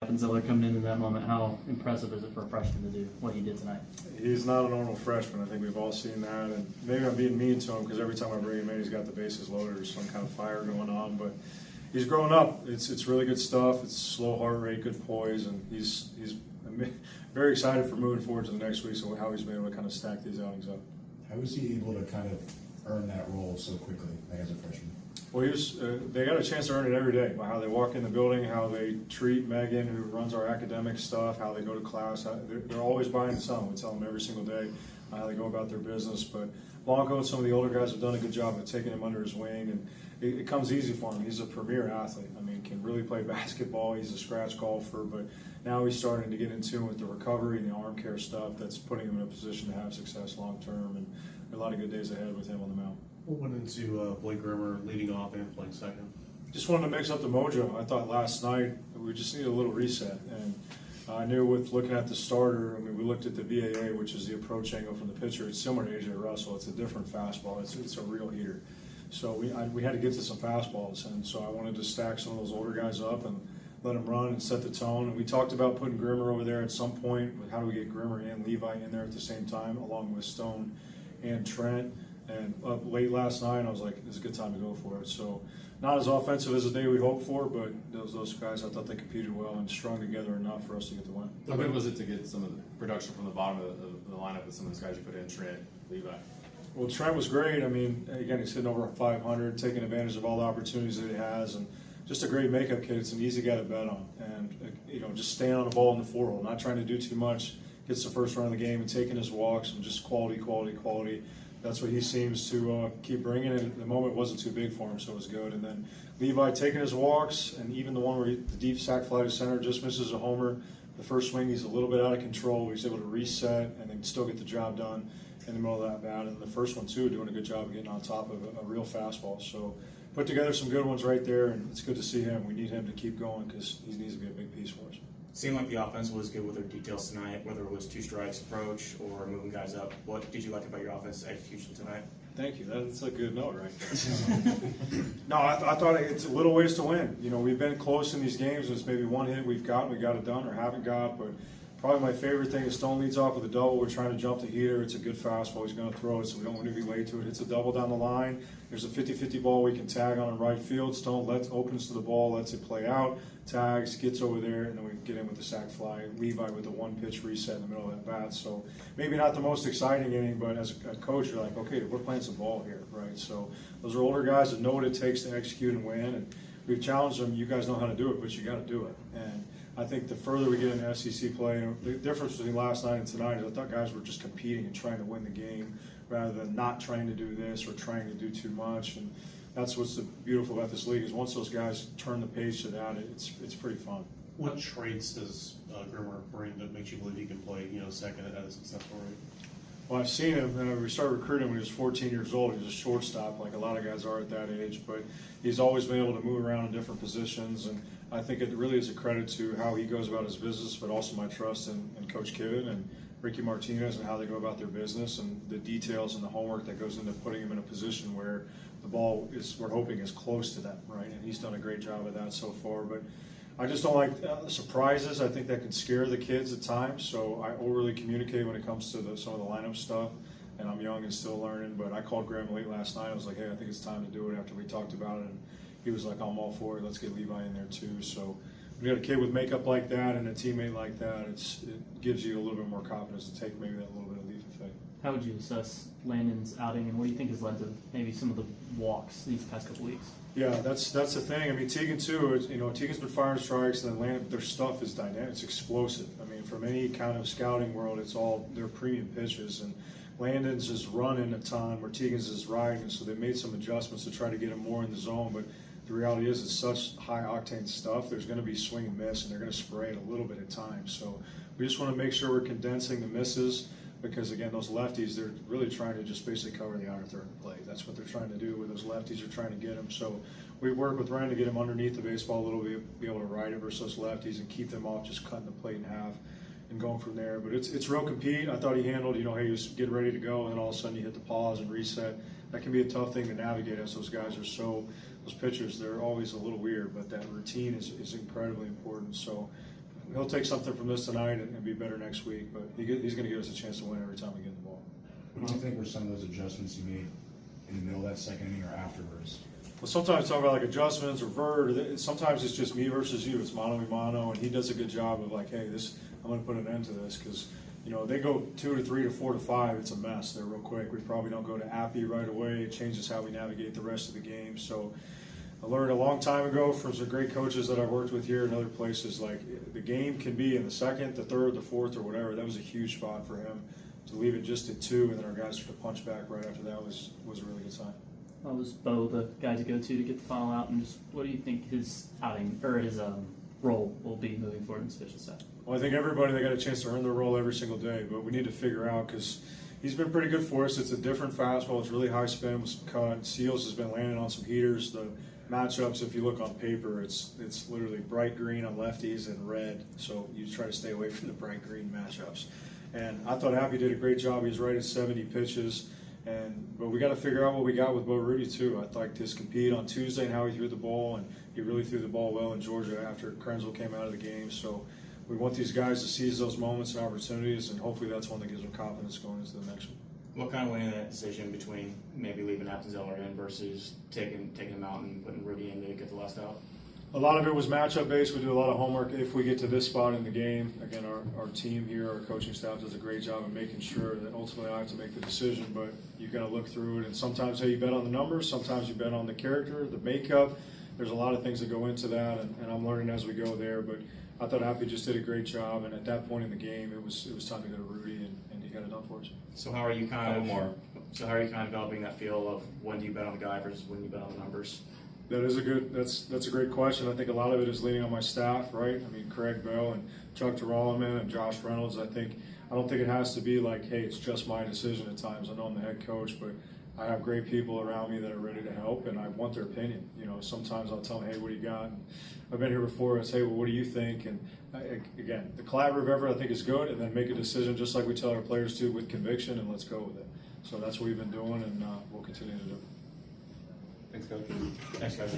And so coming into that moment, how impressive is it for a freshman to do what he did tonight? He's not a normal freshman. I think we've all seen that, and maybe I'm being mean to him because every time I bring him in, he's got the bases loaded or some kind of fire going on. But he's growing up. It's really good stuff. It's slow heart rate, good poise, and he's very excited for moving forward to the next week. So how he's been able to kind of stack these outings up. How was he able to kind of earn that role so quickly, like as a freshman? Well, they got a chance to earn it every day by how they walk in the building, how they treat Megan, who runs our academic stuff, how they go to class. They're always buying something. We tell them every single day how they go about their business. But Blanco and some of the older guys have done a good job of taking him under his wing, and it comes easy for him. He's a premier athlete. I mean, can really play basketball. He's a scratch golfer, but now he's starting to get in tune with the recovery and the arm care stuff that's putting him in a position to have success long term, and a lot of good days ahead with him on the mound. What went into Blake Grimmer leading off and playing second? Just wanted to mix up the mojo. I thought last night we just needed a little reset, and I knew with looking at the starter, I mean, we looked at the BAA, which is the approach angle from the pitcher. It's similar to AJ Russell. It's a different fastball. It's a real heater. So we had to get to some fastballs, and so I wanted to stack some of those older guys up and let them run and set the tone. And we talked about putting Grimmer over there at some point. With how do we get Grimmer and Levi in there at the same time, along with Stone and Trent. And up late last night, I was like, it's a good time to go for it. So not as offensive as the day we hoped for, but those guys, I thought they competed well and strung together enough for us to get the win. How good was it to get some of the production from the bottom of the lineup with some of those guys you put in, Trent, Levi? Well, Trent was great. I mean, again, he's hitting over 500, taking advantage of all the opportunities that he has, and just a great makeup kid. It's an easy guy to bet on. And, just staying on the ball in the 4-hole, not trying to do too much, gets the first run of the game and taking his walks and just quality. That's what he seems to keep bringing. And the moment wasn't too big for him, so it was good. And then Levi taking his walks, and even the one where the deep sac fly to center just misses a homer. The first swing, he's a little bit out of control. He's able to reset and then still get the job done in the middle of that bat. And the first one, too, doing a good job of getting on top of a real fastball. So put together some good ones right there, and it's good to see him. We need him to keep going because he needs to be a big piece for us. Seemed like the offense was good with their details tonight, whether it was two strikes approach or moving guys up. What did you like about your offense execution tonight? Thank you. That's a good note, right? No, I thought it's a little ways to win. We've been close in these games. There's maybe one hit we got it done or haven't got, but probably my favorite thing is Stone leads off with a double. We're trying to jump the heater. It's a good fastball. He's going to throw it, so we don't want to be late to it. It's a double down the line. There's a 50-50 ball we can tag on in right field. Stone opens to the ball, lets it play out, tags, gets over there, and then we get in with the sac fly. Levi with the one-pitch reset in the middle of that bat. So maybe not the most exciting inning, but as a coach, you're like, okay, we're playing some ball here, right? So those are older guys that know what it takes to execute and win, and we've challenged them. You guys know how to do it, but you got to do it. And I think the further we get into SEC play, the difference between last night and tonight is I thought guys were just competing and trying to win the game rather than not trying to do this or trying to do too much. And that's what's beautiful about this league is once those guys turn the page to that, it's pretty fun. What traits does Grimmer bring that makes you believe he can play, second at a successful rate? Well, I've seen him. We started recruiting when he was 14 years old. He was a shortstop, like a lot of guys are at that age. But he's always been able to move around in different positions, and I think it really is a credit to how he goes about his business, but also my trust in Coach Kivin and Ricky Martinez and how they go about their business and the details and the homework that goes into putting him in a position where the ball is, we're hoping, is close to that, right? And he's done a great job of that so far. But I just don't like surprises. I think that can scare the kids at times. So I overly communicate when it comes to some of the lineup stuff. And I'm young and still learning. But I called Graham late last night. I was like, hey, I think it's time to do it after we talked about it. And he was like, I'm all for it. Let's get Levi in there too. So when you got a kid with makeup like that and a teammate like that, it gives you a little bit more confidence to take maybe that little bit of leap of faith. How would you assess Landon's outing, and what do you think has led to maybe some of the walks these past couple weeks? Yeah, that's the thing. I mean, Teagan too. Teagan's been firing strikes, and then Landon. Their stuff is dynamic. It's explosive. I mean, from any kind of scouting world, it's all their premium pitches. And Landon's is running a ton, where Teagan's is riding. So they made some adjustments to try to get him more in the zone. But the reality is, it's such high octane stuff. There's going to be swing and miss, and they're going to spray it a little bit at times. So we just want to make sure we're condensing the misses. Because, again, those lefties, they're really trying to just basically cover the outer third of the plate. That's what they're trying to do with those lefties. They're trying to get them. So we work with Ryan to get him underneath the baseball a little bit, be able to ride it versus those lefties and keep them off just cutting the plate in half and going from there. But it's real compete. I thought he handled, hey, just get ready to go, and then all of a sudden you hit the pause and reset. That can be a tough thing to navigate as those guys are those pitchers, they're always a little weird, but that routine is incredibly important. So he'll take something from this tonight and be better next week. But he's going to give us a chance to win every time we get the ball. What do you think were some of those adjustments you made in the middle of that second inning or afterwards? Well, sometimes talk about like adjustments or vert. Sometimes it's just me versus you. It's mano a mano, and he does a good job of like, hey, I'm going to put an end to this because they go 2 to 3 to 4 to 5. It's a mess. They're real quick. We probably don't go to Appy right away. It changes how we navigate the rest of the game. So I learned a long time ago from some great coaches that I've worked with here and other places. Like the game can be in the second, the third, the fourth, or whatever. That was a huge spot for him to leave it just at 2, and then our guys to punch back right after that was a really good sign. Well, was Bo the guy to go to get the final out, and just what do you think his outing or his role will be moving forward in this pitching staff? Well, I think everybody, they got a chance to earn their role every single day, but we need to figure out because he's been pretty good for us. It's a different fastball. It's really high spin with some cut. Seals has been landing on some heaters. The matchups, if you look on paper, it's literally bright green on lefties and red. So you try to stay away from the bright green matchups. And I thought Happy did a great job. He's right at 70 pitches. But we got to figure out what we got with Bo Rudy too. I liked his compete on Tuesday and how he threw the ball, and he really threw the ball well in Georgia after Krenzel came out of the game. So we want these guys to seize those moments and opportunities, and hopefully that's one that gives them confidence going into the next one. What kind of went into that decision between maybe leaving Appenzeller in versus taking him out and putting Rudy in to get the last out? A lot of it was matchup based. We do a lot of homework. If we get to this spot in the game, again, our team here, our coaching staff does a great job of making sure that ultimately I have to make the decision, but you got to look through it. And sometimes, hey, you bet on the numbers. Sometimes you bet on the character, the makeup. There's a lot of things that go into that, and I'm learning as we go there. But I thought Happy just did a great job, and at that point in the game, it was time to go to Rudy, and he got it done for us. So how are you kind of developing that feel of when do you bet on the guy versus when you bet on the numbers? That's a great question. I think a lot of it is leaning on my staff, right? I mean, Craig Bell and Chuck Gerolman and Josh Reynolds. I don't think it has to be like, hey, it's just my decision at times. I know I'm the head coach, but I have great people around me that are ready to help, and I want their opinion. Sometimes I'll tell them, hey, what do you got? And I've been here before. I say, well, what do you think? And again, the collaborative effort I think is good, and then make a decision just like we tell our players to with conviction, and let's go with it. So that's what we've been doing, and we'll continue to do. Thanks, Coach. Thanks, guys.